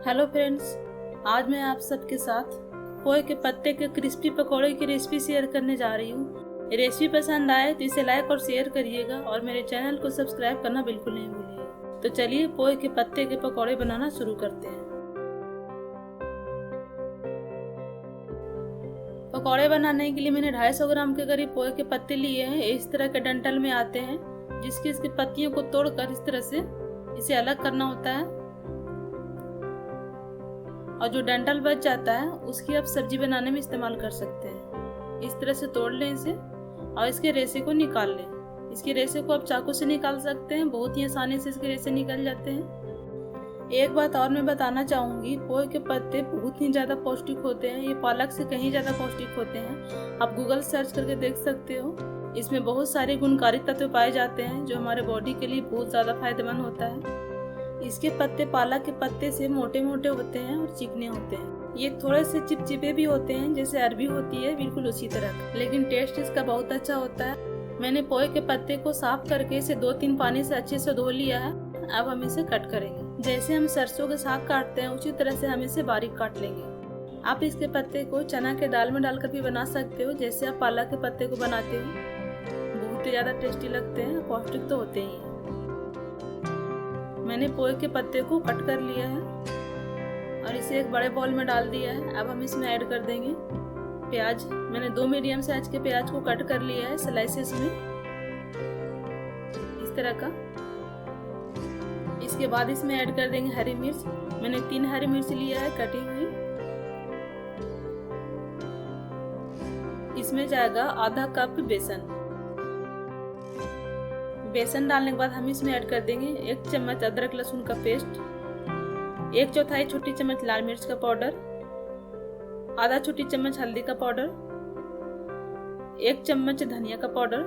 Hello friends, आज मैं आप सबके साथ पोहे के पत्ते के क्रिस्पी पकौड़े की रेसिपी शेयर करने जा रही हूँ। रेसिपी पसंद आए तो इसे लाइक और शेयर करिएगा और मेरे चैनल को सब्सक्राइब करना बिल्कुल नहीं भूलिएगा। तो चलिए पोहे के पत्ते के पकौड़े बनाना शुरू करते हैं। पकौड़े बनाने के लिए मैंने 250 ग्राम के करीब पोहे के पत्ते लिए हैं। इस तरह के डंठल में आते हैं, जिसकी इसकी पत्तियों को तोड़कर इस तरह से इसे अलग करना होता है और जो डंठल बच जाता है उसकी आप सब्जी बनाने में इस्तेमाल कर सकते हैं। इस तरह से तोड़ लें इसे और इसके रेशे को निकाल लें। इसके रेशे को आप चाकू से निकाल सकते हैं, बहुत ही आसानी से इसके रेशे निकल जाते हैं। एक बात और मैं बताना चाहूँगी, पोहे के पत्ते बहुत ही ज़्यादा पौष्टिक होते हैं। ये पालक से कहीं ज़्यादा पौष्टिक होते हैं। आप गूगल सर्च करके देख सकते हो। इसमें बहुत सारे गुणकारी तत्व पाए जाते हैं जो हमारे बॉडी के लिए बहुत ज़्यादा फायदेमंद होता है। इसके पत्ते पालक के पत्ते से मोटे मोटे होते हैं और चिकने होते हैं। ये थोड़े से चिपचिपे भी होते हैं, जैसे अरबी होती है बिल्कुल उसी तरह, लेकिन टेस्ट इसका बहुत अच्छा होता है। मैंने पोहे के पत्ते को साफ करके इसे 2-3 पानी से अच्छे से धो लिया है। अब हम इसे कट करेंगे। जैसे हम सरसों के साग काटते हैं उसी तरह से हम इसे बारीक काट लेंगे। आप इसके पत्ते को चना के दाल में डालकर भी बना सकते हो, जैसे आप पालक के पत्ते को बनाते हो। बहुत ही ज्यादा टेस्टी लगते हैं, पौष्टिक तो होते ही हैं। मैंने पोहे के पत्ते को कट कर लिया है और इसे एक बड़े बाउल में डाल दिया है। अब हम इसमें ऐड कर देंगे प्याज। मैंने 2 मीडियम साइज के प्याज को कट कर लिया है स्लाइसेस में, इस तरह का। इसके बाद इसमें ऐड कर देंगे हरी मिर्च। मैंने 3 हरी मिर्च लिया है कटी हुई। इसमें जाएगा आधा कप बेसन। बेसन डालने के बाद हम इसमें ऐड कर देंगे 1 चम्मच अदरक लहसुन का पेस्ट, 1/4 छोटी चम्मच लाल मिर्च का पाउडर, आधा छोटी चम्मच हल्दी का पाउडर, 1 चम्मच धनिया का पाउडर,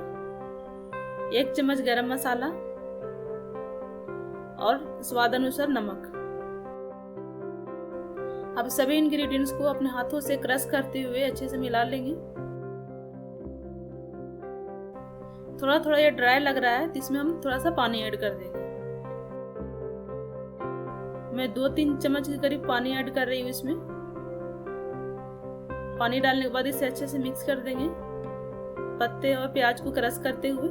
1 चम्मच गरम मसाला और स्वाद अनुसार नमक। अब सभी इंग्रेडिएंट्स को अपने हाथों से क्रश करते हुए अच्छे से मिला लेंगे। थोड़ा थोड़ा ये ड्राई लग रहा है तो इसमें हम थोड़ा सा पानी ऐड कर देंगे। मैं 2-3 चम्मच के करीब पानी ऐड कर रही हूँ इसमें। पानी डालने के बाद इसे अच्छे से मिक्स कर देंगे पत्ते और प्याज को क्रश करते हुए।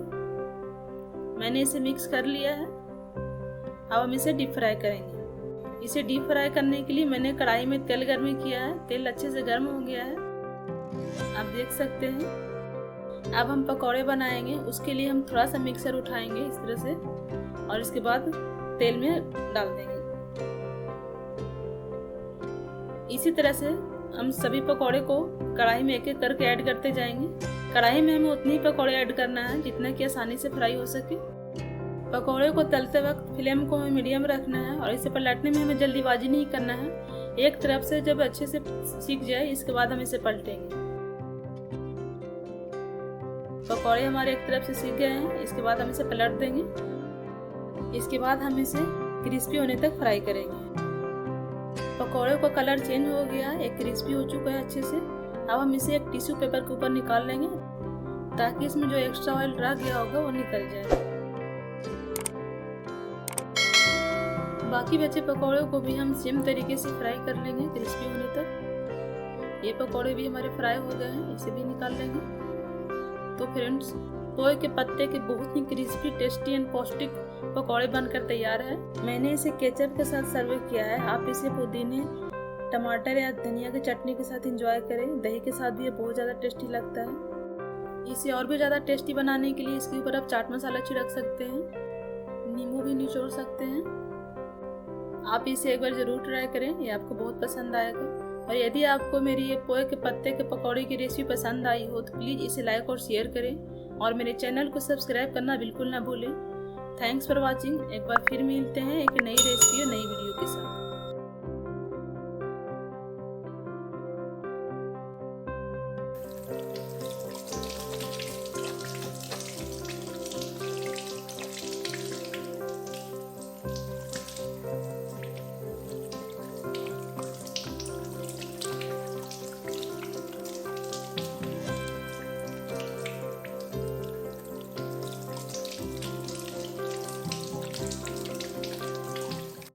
मैंने इसे मिक्स कर लिया है। अब हम इसे डीप फ्राई करेंगे। इसे डीप फ्राई करने के लिए मैंने कढ़ाई में तेल गर्म किया है। तेल अच्छे से गर्म हो गया है, आप देख सकते हैं। अब हम पकौड़े बनाएंगे। उसके लिए हम थोड़ा सा मिक्सर उठाएंगे इस तरह से और इसके बाद तेल में डाल देंगे। इसी तरह से हम सभी पकौड़े को कढ़ाई में एक एक करके ऐड करते जाएंगे। कढ़ाई में हमें उतनी पकौड़े ऐड करना है जितना कि आसानी से फ्राई हो सके। पकौड़े को तलते वक्त फ्लेम को हमें मीडियम रखना है और इसे पलटने में हमें जल्दीबाजी नहीं करना है। एक तरफ से जब अच्छे से सीख जाए इसके बाद हम इसे पलटेंगे। पकौड़े हमारे एक तरफ से सीख गए हैं, इसके बाद हम इसे पलट देंगे। इसके बाद हम इसे क्रिस्पी होने तक फ्राई करेंगे। पकौड़े का कलर चेंज हो गया है, एक क्रिस्पी हो चुका है अच्छे से। अब हम इसे एक टिश्यू पेपर के ऊपर निकाल लेंगे ताकि इसमें जो एक्स्ट्रा ऑयल रह गया होगा वो निकल जाए। बाकी बचे पकौड़ों को भी हम सेम तरीके से फ्राई कर लेंगे क्रिस्पी होने तक। ये पकौड़े भी हमारे फ्राई हो गए हैं, इसे भी निकाल लेंगे। तो फ्रेंड्स, पोहे के पत्ते के बहुत ही क्रिस्पी, टेस्टी एंड पौष्टिक पकौड़े बनकर तैयार है। मैंने इसे केचप के साथ सर्व किया है। आप इसे पुदीने, टमाटर या धनिया की चटनी के साथ एंजॉय करें। दही के साथ भी ये बहुत ज़्यादा टेस्टी लगता है। इसे और भी ज़्यादा टेस्टी बनाने के लिए इसके ऊपर आप चाट मसाला छिड़क सकते हैं, नींबू भी निचोड़ सकते हैं। आप इसे एक बार ज़रूर ट्राई करें, ये आपको बहुत पसंद आएगा। और यदि आपको मेरी ये पोहे के पत्ते के पकौड़े की रेसिपी पसंद आई हो तो प्लीज़ इसे लाइक और शेयर करें और मेरे चैनल को सब्सक्राइब करना बिल्कुल ना भूलें। Thanks for watching. एक बार फिर मिलते हैं एक नई रेसिपी और नई